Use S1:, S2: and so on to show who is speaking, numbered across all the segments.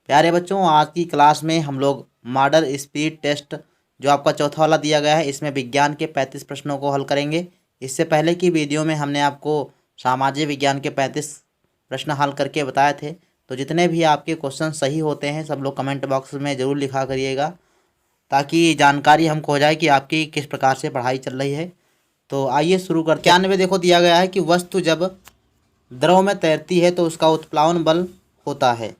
S1: प्यारे बच्चों, आज की क्लास में हम लोग मॉडल स्पीड टेस्ट जो आपका चौथा वाला दिया गया है, इसमें विज्ञान के 35 प्रश्नों को हल करेंगे। इससे पहले की वीडियो में हमने आपको सामाजिक विज्ञान के 35 प्रश्न हल करके बताए थे। तो जितने भी आपके क्वेश्चन सही होते हैं सब लोग कमेंट बॉक्स में ज़रूर लिखा करिएगा, ताकि जानकारी हमको हो जाए कि आपकी किस प्रकार से पढ़ाई चल रही है। तो आइए शुरू करते हैं। 91 देखो दिया गया है कि वस्तु जब द्रव में तैरती है तो उसका उत्प्लावन बल होता है,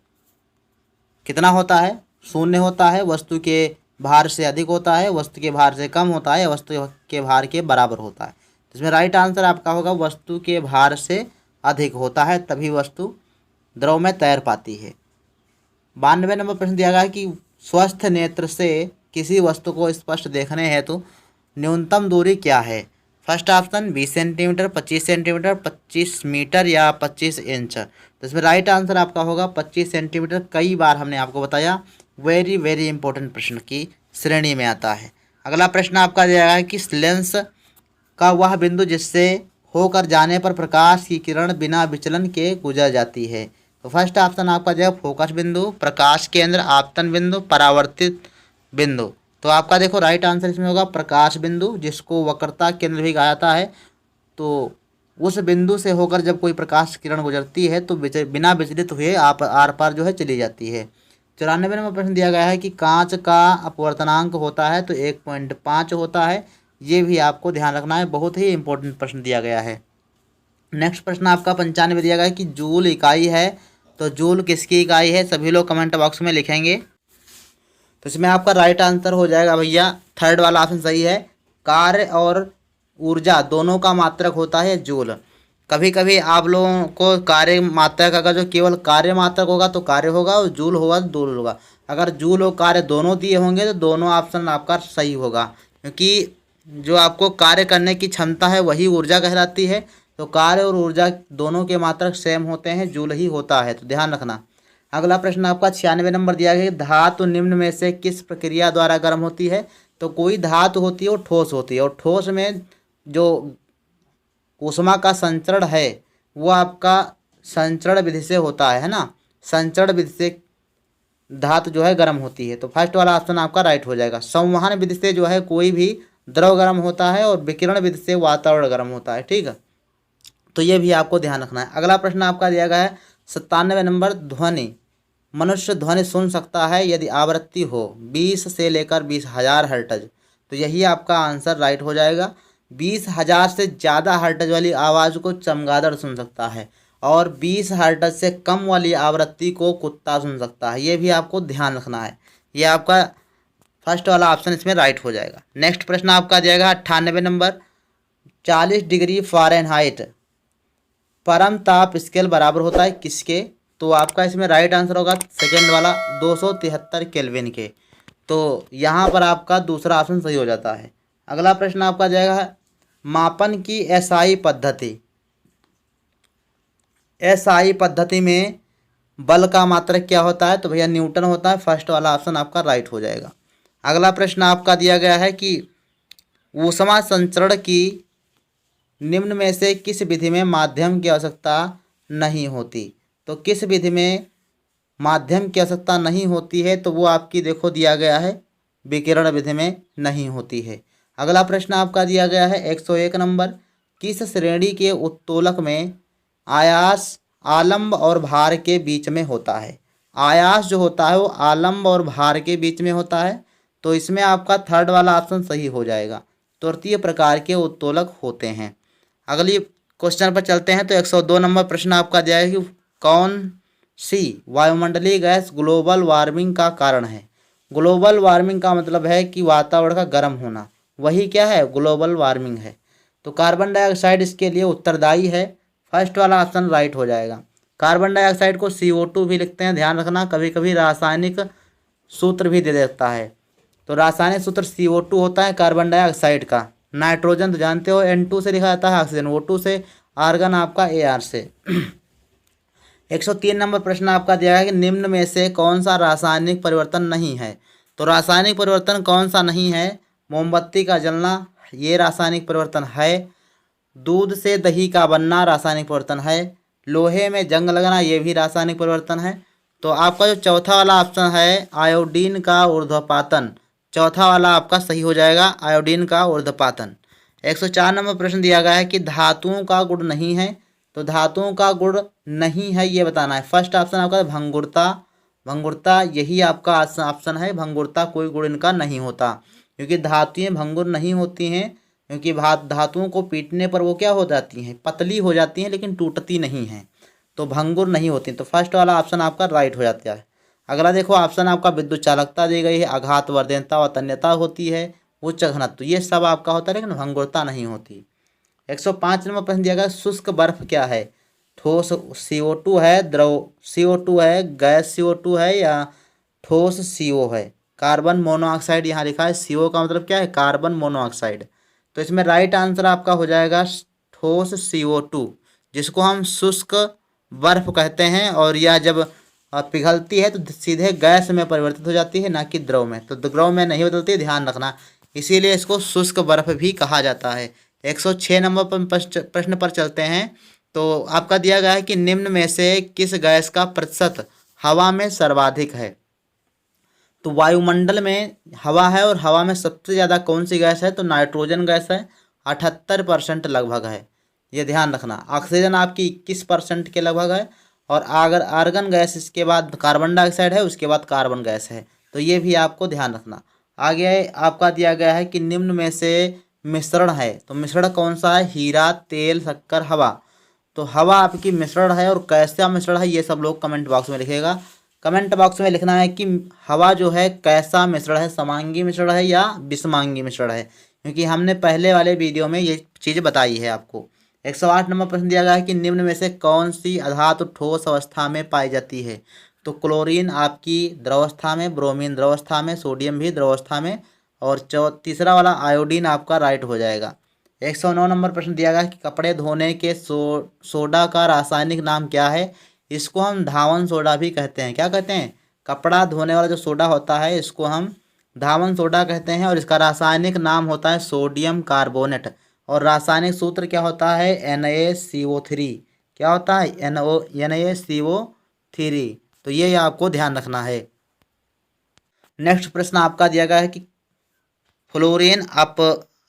S1: कितना होता है? शून्य होता है। वस्तु के भार से अधिक होता है, वस्तु के भार से कम होता है, वस्तु के भार के बराबर होता है। तो इसमें राइट आंसर आपका होगा वस्तु के भार से अधिक होता है, तभी वस्तु द्रव में तैर पाती है। 92 नंबर प्रश्न दिया गया है कि स्वस्थ नेत्र से किसी वस्तु को स्पष्ट देखने हेतु न्यूनतम दूरी क्या है? First option 20 centimetre, 25 centimetre, 25 metre या 25 इंच। तो इसमें राइट आंसर आपका होगा 25 सेंटीमीटर। कई बार हमने आपको बताया, वेरी वेरी इंपॉर्टेंट प्रश्न की श्रेणी में आता है। अगला प्रश्न आपका दिया गया है कि लेंस का वह बिंदु जिससे होकर जाने पर प्रकाश की किरण बिना विचलन के गुजर जाती है। तो फर्स्ट ऑप्शन आपका जो है फोकस बिंदु, प्रकाश केंद्र, आपतन बिंदु, परावर्तित बिंदु। तो आपका देखो राइट आंसर इसमें होगा प्रकाश बिंदु, जिसको वक्रता केंद्र भी कहा जाता है। तो उस बिंदु से होकर जब कोई प्रकाश किरण गुजरती है तो बिना विचलित हुए आप आर पार जो है चली जाती है। 94 नंबर प्रश्न दिया गया है कि कांच का अपवर्तनांक होता है तो 1.5 होता है। ये भी आपको ध्यान रखना है, बहुत ही इंपॉर्टेंट प्रश्न दिया गया है। नेक्स्ट प्रश्न आपका 95 दिया गया है कि जूल इकाई है, तो जूल किसकी इकाई है? सभी लोग कमेंट बॉक्स में लिखेंगे। तो इसमें आपका राइट आंसर हो जाएगा भैया थर्ड वाला ऑप्शन सही है। कार्य और ऊर्जा दोनों का मात्रक होता है जूल। कभी कभी आप लोगों को कार्य मात्रक, अगर जो केवल कार्य मात्रक होगा तो कार्य होगा, और जूल होगा तो जूल होगा। अगर जूल और कार्य दोनों दिए होंगे तो दोनों ऑप्शन आपका सही होगा, क्योंकि जो आपको कार्य करने की क्षमता है वही ऊर्जा कहलाती है। तो कार्य और ऊर्जा दोनों के मात्रक सेम होते हैं, जूल ही होता है, तो ध्यान रखना। अगला प्रश्न आपका 96 नंबर दिया गया है, धातु निम्न में से किस प्रक्रिया द्वारा गर्म होती है? तो कोई धातु होती है और ठोस होती है, और ठोस में जो ऊष्मा का संचरण है वो आपका संचरण विधि से होता है ना। संचरण विधि से धातु जो है गर्म होती है। तो फर्स्ट वाला ऑप्शन आपका राइट हो जाएगा। संवहन विधि से जो है कोई भी द्रव गर्म होता है, और विकिरण विधि से वातावरण गर्म होता है, ठीक है। तो ये भी आपको ध्यान रखना है। अगला प्रश्न आपका दिया गया है 97 नंबर, ध्वनि। मनुष्य ध्वनि सुन सकता है यदि आवृत्ति हो 20 से लेकर 20,000 हर्ट्ज। तो यही आपका आंसर राइट हो जाएगा। 20,000 से ज़्यादा हर्ट्ज वाली आवाज़ को चमगादड़ सुन सकता है, और 20 हर्ट्ज से कम वाली आवृत्ति को कुत्ता सुन सकता है। ये भी आपको ध्यान रखना है। ये आपका फर्स्ट वाला ऑप्शन इसमें राइट हो जाएगा। नेक्स्ट प्रश्न आपका जाएगा 98 नंबर, 40 डिग्री फ़ारेनहाइट परम ताप स्केल बराबर होता है किसके? तो आपका इसमें राइट आंसर होगा सेकेंड वाला 273 केल्विन के। तो यहाँ पर आपका दूसरा ऑप्शन सही हो जाता है। अगला प्रश्न आपका जाएगा मापन की एसआई पद्धति। एसआई पद्धति में बल का मात्रक क्या होता है? तो भैया न्यूटन होता है। फर्स्ट वाला ऑप्शन आपका राइट हो जाएगा। अगला प्रश्न आपका दिया गया है कि ऊष्मा संचरण की निम्न में से किस विधि में माध्यम की आवश्यकता नहीं होती? तो किस विधि में माध्यम की आवश्यकता नहीं होती है? तो वो आपकी देखो दिया गया है विकिरण विधि में नहीं होती है। अगला प्रश्न आपका दिया गया है 101 नंबर, किस श्रेणी के उत्तोलक में आयास आलम्ब और भार के बीच में होता है? आयास जो होता है वो आलम्ब और भार के बीच में होता है। तो इसमें आपका थर्ड वाला ऑप्शन सही हो जाएगा। तृतीय प्रकार के उत्तोलक होते हैं। अगली क्वेश्चन पर चलते हैं। तो 102 नंबर प्रश्न आपका दिया है कि कौन सी वायुमंडलीय गैस ग्लोबल वार्मिंग का कारण है? ग्लोबल वार्मिंग का मतलब है कि वातावरण का गर्म होना, वही क्या है? ग्लोबल वार्मिंग है। तो कार्बन डाइऑक्साइड इसके लिए उत्तरदायी है। फर्स्ट वाला ऑप्शन राइट हो जाएगा। कार्बन डाइऑक्साइड को CO2 भी लिखते हैं, ध्यान रखना। कभी कभी रासायनिक सूत्र भी दे देता है। तो रासायनिक सूत्र CO2 होता है कार्बन डाइऑक्साइड का। नाइट्रोजन तो जानते हो N2 से लिखा जाता है, ऑक्सीजन O2 से, आर्गन आपका AR से। 103 नंबर प्रश्न आपका दिया है कि निम्न में से कौन सा रासायनिक परिवर्तन नहीं है? तो रासायनिक परिवर्तन कौन सा नहीं है? मोमबत्ती का जलना, ये रासायनिक परिवर्तन है। दूध से दही का बनना रासायनिक परिवर्तन है। लोहे में जंग लगना, ये भी रासायनिक परिवर्तन है। तो आपका जो चौथा वाला ऑप्शन है आयोडीन का ऊर्ध्वपातन, चौथा वाला आपका सही हो जाएगा, आयोडीन का ऊर्ध्वपातन। 104 नंबर प्रश्न दिया गया है कि धातुओं का गुण नहीं है, तो धातुओं का गुण नहीं है ये बताना है। फर्स्ट ऑप्शन आपका भंगुरता, भंगुरता यही आपका ऑप्शन है, भंगुरता कोई गुण इनका नहीं होता, क्योंकि धातुएं भंगुर नहीं होती हैं, क्योंकि धातुओं को पीटने पर वो क्या हो जाती हैं, पतली हो जाती हैं, लेकिन टूटती नहीं हैं, तो भंगुर नहीं होती। तो फर्स्ट वाला ऑप्शन आपका राइट हो जाता है। अगला देखो ऑप्शन आपका विद्युत चालकता दी गई है, आघात वर्धनता और तन्यता होती है, उच्च घनत्व, ये सब आपका होता है, लेकिन भंगुरता नहीं होती। 105 नंबर प्रश्न दिया गया शुष्क बर्फ क्या है, ठोस CO2 है, द्रव CO2 है, गैस CO2 है या ठोस CO है। कार्बन मोनोऑक्साइड यहाँ लिखा है, CO का मतलब क्या है, कार्बन मोनोऑक्साइड। तो इसमें राइट आंसर आपका हो जाएगा ठोस CO2, जिसको हम शुष्क बर्फ कहते हैं, और यह जब पिघलती है तो सीधे गैस में परिवर्तित हो जाती है, ना कि द्रव में। तो द्रव में नहीं बदलती, ध्यान रखना, इसीलिए इसको शुष्क बर्फ भी कहा जाता है। 106 नंबर प्रश्न पर चलते हैं। तो आपका दिया गया है कि निम्न में से किस गैस का प्रतिशत हवा में सर्वाधिक है। तो वायुमंडल में हवा है, और हवा में सबसे ज़्यादा कौन सी गैस है, तो नाइट्रोजन गैस है, 78% लगभग है, ये ध्यान रखना। ऑक्सीजन आपकी 21% के लगभग है, और अगर आर्गन गैस इसके बाद कार्बन डाइऑक्साइड है, उसके बाद कार्बन गैस है, तो ये भी आपको ध्यान रखना। आगे आपका दिया गया है कि निम्न में से मिश्रण है, तो मिश्रण कौन सा है, हीरा, तेल, शक्कर, हवा। तो हवा आपकी मिश्रण है, और कैसा मिश्रण है ये सब लोग कमेंट बॉक्स में लिखेगा। कमेंट बॉक्स में लिखना है कि हवा जो है कैसा मिश्रण है, समांगी मिश्रण है या विषमांगी मिश्रण है, क्योंकि हमने पहले वाले वीडियो में ये चीज़ बताई है आपको। 108 नंबर प्रश्न दिया गया है कि निम्न में से कौन सी अधातु ठोस अवस्था में पाई जाती है। तो क्लोरीन आपकी द्रवस्था में, ब्रोमीन द्रवस्था में, सोडियम भी द्रवस्था में, और तीसरा वाला आयोडीन आपका राइट हो जाएगा। 109 नंबर प्रश्न दिया गया कि कपड़े धोने के सोडा का रासायनिक नाम क्या है। इसको हम धावन सोडा भी कहते हैं। क्या कहते हैं, कपड़ा धोने वाला जो सोडा होता है इसको हम धावन सोडा कहते हैं, और इसका रासायनिक नाम होता है सोडियम कार्बोनेट, और रासायनिक सूत्र क्या होता है, NaCO3। क्या होता है, NaCO3। तो ये आपको ध्यान रखना है। नेक्स्ट प्रश्न आपका दिया गया है कि फ्लोरीन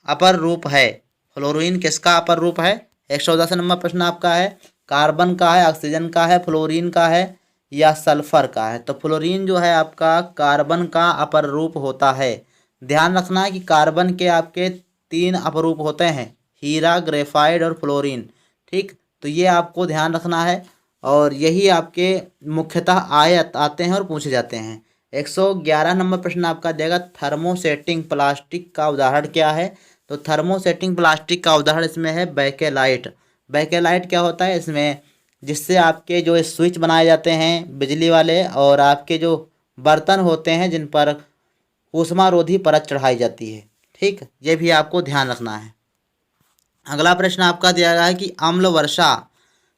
S1: अपर रूप है, फ्लोरीन किसका अपर रूप है। 110 नंबर प्रश्न आपका है कार्बन का है, ऑक्सीजन का है, फ्लोरीन का है या सल्फर का है। तो फ्लोरीन जो है आपका कार्बन का अपर रूप होता है। ध्यान रखना है कि कार्बन के आपके 3 अपरूप होते हैं, हीरा, ग्रेफाइट और फ्लोरीन। ठीक, तो ये आपको ध्यान रखना है, और यही आपके मुख्यतः आते हैं और पूछे जाते हैं। 111 नंबर प्रश्न आपका देगा थर्मोसेटिंग प्लास्टिक का उदाहरण क्या है। तो थर्मोसेटिंग प्लास्टिक का उदाहरण इसमें है बैकेलाइट। बैकेलाइट क्या होता है, इसमें जिससे आपके जो स्विच बनाए जाते हैं बिजली वाले, और आपके जो बर्तन होते हैं जिन पर ऊष्मारोधी परत चढ़ाई जाती है। ठीक, ये भी आपको ध्यान रखना है। अगला प्रश्न आपका दिया गया है कि अम्ल वर्षा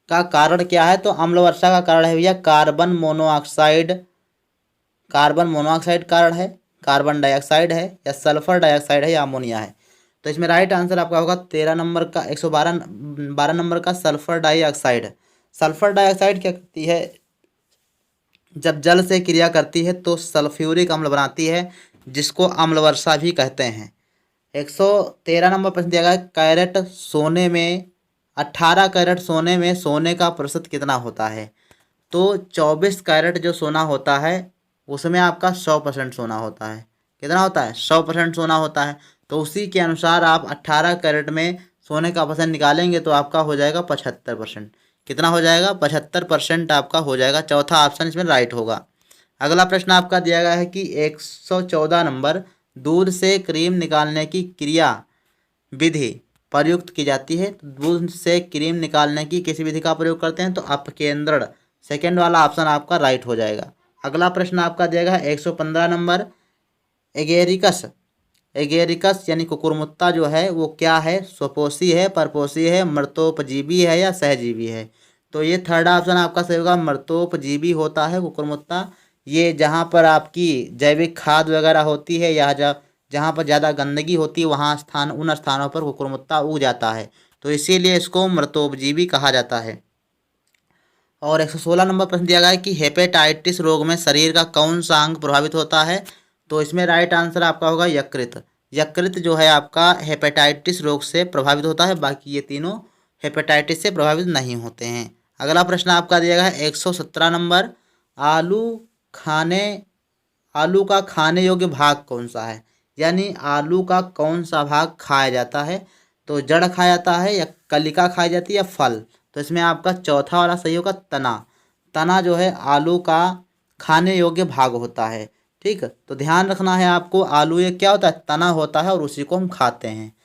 S1: का कारण क्या है। तो अम्ल वर्षा का कारण है भैया कार्बन मोनोऑक्साइड। कार्बन मोनोऑक्साइड कारण है, कार्बन डाइऑक्साइड है, या सल्फर डाइऑक्साइड है, या अमोनिया है। तो इसमें राइट आंसर आपका होगा 13 नंबर का 112 नंबर का सल्फर डाइऑक्साइड। सल्फर डाइऑक्साइड क्या करती है, जब जल से क्रिया करती है तो सल्फ्यूरिक अम्ल बनाती है, जिसको अम्ल वर्षा भी कहते हैं। 113 नंबर प्रश्न दिया गया कैरेट सोने में 18 कैरेट सोने में सोने का प्रतिशत कितना होता है। तो 24 कैरेट जो सोना होता है उसमें आपका 100% सोना होता है। कितना होता है, 100% सोना होता है। तो उसी के अनुसार आप 18 कैरेट में सोने का परसेंट निकालेंगे तो आपका हो जाएगा 75%। कितना हो जाएगा, 75% आपका हो जाएगा। चौथा ऑप्शन इसमें राइट होगा। अगला प्रश्न आपका दिया गया है कि 114 नंबर दूध से क्रीम निकालने की क्रिया विधि प्रयुक्त की जाती है। दूध से क्रीम निकालने की किसी विधि का प्रयोग करते हैं, तो अपकेंद्रण, सेकेंड वाला ऑप्शन आपका राइट हो जाएगा। अगला प्रश्न आपका दिया गया 115 नंबर एगेरिकस। एगेरिकस यानी कुकुरमुत्ता जो है वो क्या है, स्वपोषी है, परपोषी है, मृतोपजीवी है, या सहजीवी है। तो ये थर्ड ऑप्शन आपका सही होगा, मृतोपजीवी होता है कुकुरमुत्ता। ये जहाँ पर आपकी जैविक खाद वगैरह होती है, या जहाँ पर ज़्यादा गंदगी होती है वहाँ उन स्थानों पर कुकुरमुत्ता उग जाता है, तो इसीलिए इसको मृतोपजीवी कहा जाता है। और 116 नंबर प्रश्न दिया गया है कि हेपेटाइटिस रोग में शरीर का कौन सा अंग प्रभावित होता है। तो इसमें राइट आंसर आपका होगा यकृत। यकृत जो है आपका हेपेटाइटिस रोग से प्रभावित होता है, बाकी ये तीनों हेपेटाइटिस से प्रभावित नहीं होते हैं। अगला प्रश्न आपका दिया गया है 117 नंबर, आलू खाने आलू का खाने योग्य भाग कौन सा है, यानी आलू का कौन सा भाग खाया जाता है। तो जड़ खाया जाता है या कलिका खाई जाती है या फल। तो इसमें आपका चौथा वाला सही होगा तना। तना जो है आलू का खाने योग्य भाग होता है। ठीक, तो ध्यान रखना है आपको, आलू ये क्या होता है, तना होता है और उसी को हम खाते हैं।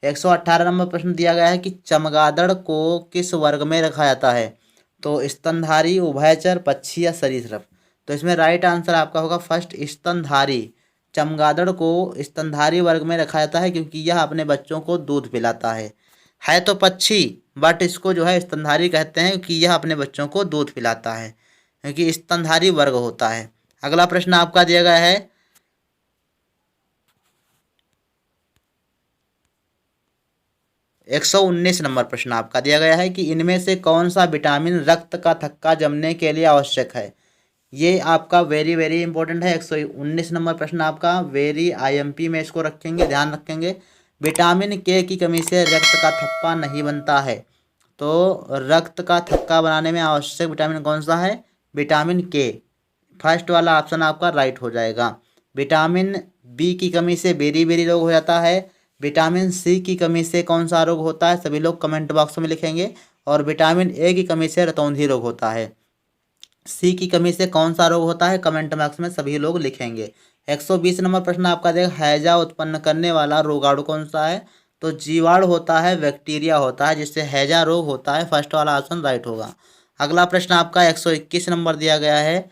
S1: 118 नंबर प्रश्न दिया गया है कि चमगादड़ को किस वर्ग में रखा जाता है। तो स्तनधारी, उभयचर, पक्षी या सरीसृप। तो इसमें राइट आंसर आपका होगा फर्स्ट स्तनधारी। चमगादड़ को स्तनधारी वर्ग में रखा जाता है क्योंकि यह अपने बच्चों को दूध पिलाता है तो पक्षी, बट इसको जो है स्तनधारी कहते हैं क्योंकि यह अपने बच्चों को दूध पिलाता है, क्योंकि स्तनधारी वर्ग होता है। अगला प्रश्न आपका दिया गया है 119 नंबर प्रश्न आपका दिया गया है कि इनमें से कौन सा विटामिन रक्त का थक्का जमने के लिए आवश्यक है। ये आपका वेरी वेरी इंपॉर्टेंट है। 119 नंबर प्रश्न आपका वेरी आईएमपी में इसको रखेंगे, ध्यान रखेंगे। विटामिन के की कमी से रक्त का थक्का नहीं बनता है। तो रक्त का थक्का बनाने में आवश्यक विटामिन कौन सा है, विटामिन के। फर्स्ट वाला ऑप्शन आपका राइट हो जाएगा। विटामिन बी की कमी से बेरी बेरी रोग हो जाता है। विटामिन सी की कमी से कौन सा रोग होता है, सभी लोग कमेंट बॉक्स में लिखेंगे। और विटामिन ए की कमी से रतौंधी रोग होता है। सी की कमी से कौन सा रोग होता है, कमेंट बॉक्स में सभी लोग लिखेंगे। 120 नंबर प्रश्न आपका देगा हैजा उत्पन्न करने वाला रोगाणु कौन सा है। तो जीवाणु होता है, बैक्टीरिया होता है, जिससे हैजा रोग होता है। फर्स्ट वाला ऑप्शन राइट होगा। अगला प्रश्न आपका 121 नंबर दिया गया है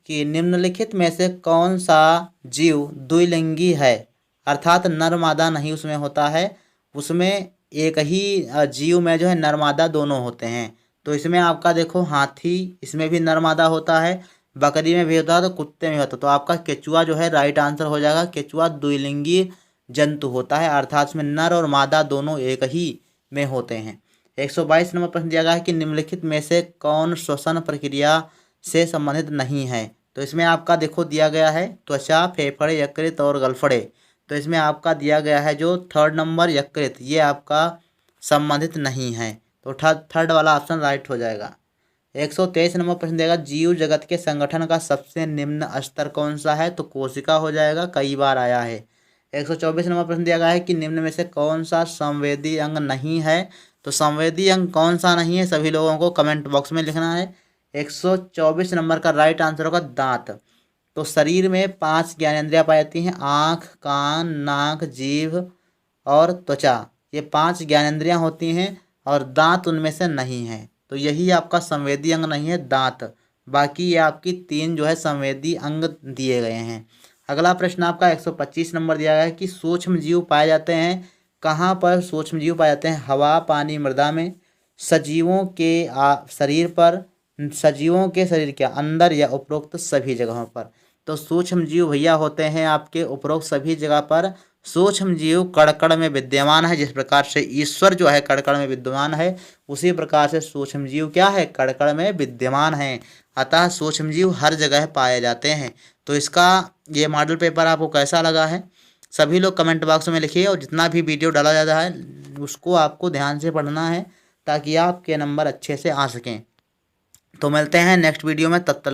S1: कि निम्नलिखित में से कौन सा जीव द्विलिंगी है, अर्थात नर मादा नहीं उसमें होता है। उसमें एक ही जीव में जो है नर मादा दोनों होते हैं। तो इसमें आपका देखो हाथी, इसमें भी नर मादा होता है, बकरी में भी होता है, तो कुत्ते में होता है। तो आपका केचुआ जो है राइट आंसर हो जाएगा। केचुआ द्विलिंगी जंतु होता है, अर्थात इसमें नर और मादा दोनों एक ही में होते हैं। 122 नंबर प्रश्न दिया गया है कि निम्नलिखित में से कौन श्वसन प्रक्रिया से संबंधित नहीं है। तो इसमें आपका देखो दिया गया है त्वचा, फेफड़े, यकृत और गलफड़े। तो इसमें आपका दिया गया है जो थर्ड नंबर यकृत, ये आपका संबंधित नहीं है। तो थर्ड वाला ऑप्शन राइट हो जाएगा। 123 नंबर प्रश्न देगा जीव जगत के संगठन का सबसे निम्न स्तर कौन सा है। तो कोशिका हो जाएगा, कई बार आया है। 124 नंबर प्रश्न दिया गया है कि निम्न में से कौन सा संवेदी अंग नहीं है। तो संवेदी अंग कौन सा नहीं है, सभी लोगों को कमेंट बॉक्स में लिखना है। 124 नंबर का राइट आंसर होगा दांत। तो शरीर में 5 ज्ञानेंद्रियां पाई जाती हैं, आँख, कान, नाक, जीभ और त्वचा। ये 5 ज्ञानेंद्रियां होती हैं और दांत उनमें से नहीं है। तो यही आपका संवेदी अंग नहीं है, दांत। बाकी ये आपकी 3 जो है संवेदी अंग दिए गए हैं। अगला प्रश्न आपका 125 नंबर दिया गया है कि सूक्ष्म जीव पाए जाते हैं कहाँ पर। सूक्ष्म जीव पाए जाते हैं हवा, पानी, मृदा में, सजीवों के शरीर पर, सजीवों के शरीर के अंदर या उपरोक्त सभी जगहों पर। तो सूक्ष्म जीव भैया होते हैं आपके उपरोक्त सभी जगह पर। सूक्ष्म जीव कण-कण में विद्यमान है। जिस प्रकार से ईश्वर जो है कण-कण में विद्यमान है, उसी प्रकार से सूक्ष्म जीव क्या है, कण-कण में विद्यमान है। अतः सूक्ष्म जीव हर जगह पाए जाते हैं। तो इसका ये मॉडल पेपर आपको कैसा लगा है, सभी लोग कमेंट बॉक्स में लिखिए। और जितना भी वीडियो डाला जाता है उसको आपको ध्यान से पढ़ना है ताकि आपके नंबर अच्छे से आ सकें। तो मिलते हैं नेक्स्ट वीडियो में, तब तक